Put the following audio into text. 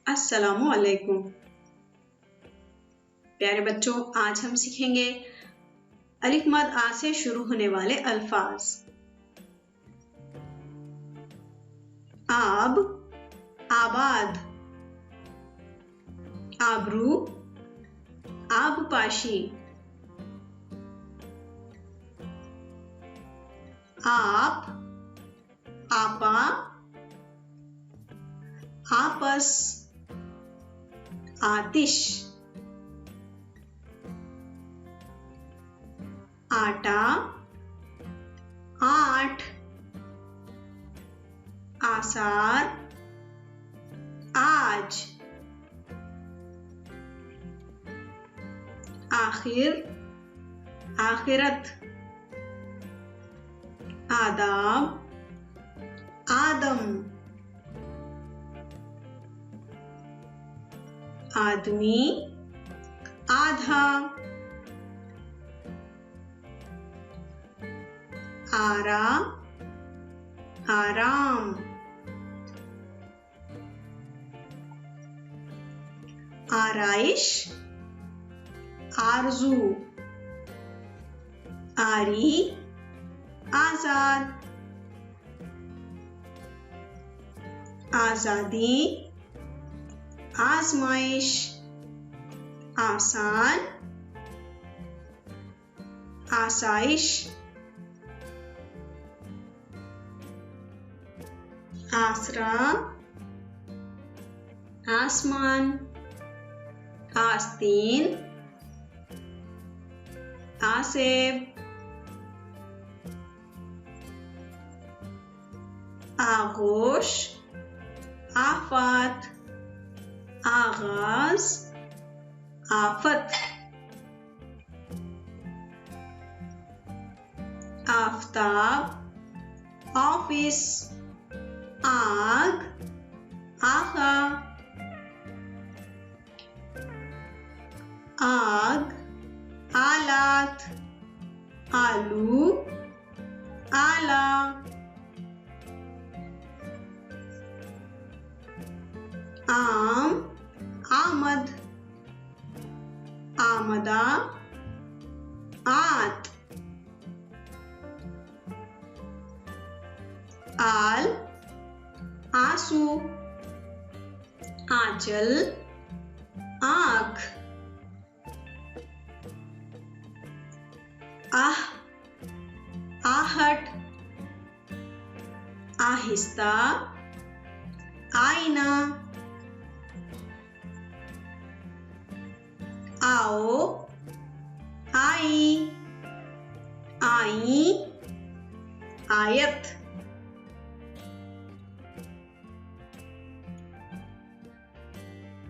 अस्सलामु अलैकुम। प्यारे बच्चों, आज हम सीखेंगे अलिफ मद आ से शुरू होने वाले अल्फाज। आब, आबाद, आबरू, आबपाशी, आप, आपा, आपस, आतिश, आटा, आठ, आसार, आज, आखिर, आखिरत, आदाब, आदम, आदमी, आधा, आरा, आराम, आराइश, आरजू, आरी, आजाद, आजादी, आजमाइश, आसान, आसाइश, आसरा, आसमान, आस्तीन, आसेब, आगोश, आफात, आगाज, आफत, आफताब, ऑफिस, आग, आखा, आग, आलात, आलू, आला, आम, आमद, आमदा, आत, आल, आंसू, आंचल, आँख, आह, आहट, आहिस्ता, आईना, आओ, आई, आई, आयत,